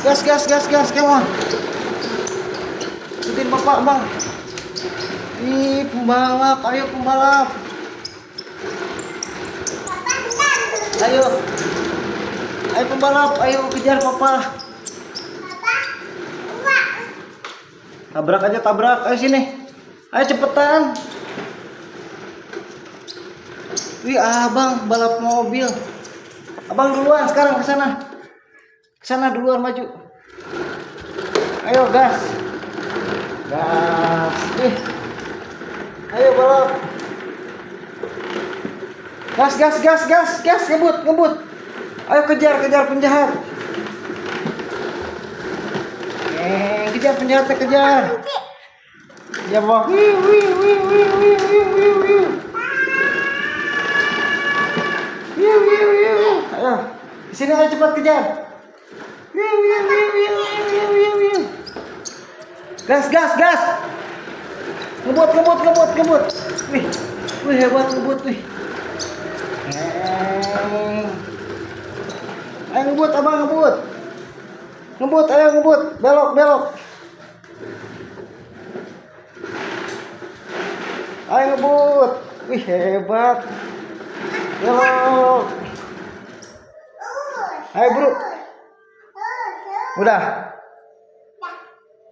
Gas, come on. Ikutin bapak bang. Ih, pembalap, ayo pembalap. Ayo pembalap, ayo kejar papa. Tabrak aja, tabrak. Ayo sini. Ayo cepetan. Wih, abang balap mobil. Abang duluan sekarang ke sana. Ke sana duluan maju. Ayo gas. Gas. Ayo balap. Gas, ngebut. Ayo kejar penjahat. Kejar penjahatnya, kejar. Ya bang. Ayo, sini ayo cepat kejar. Gas. Ngebut. Wih hebat ngebut wih. Ayo ngebut abang ngebut. Ayo ngebut, belok. Ayo ngebut. Wih hebat. Belok. Ayo bro. Udah.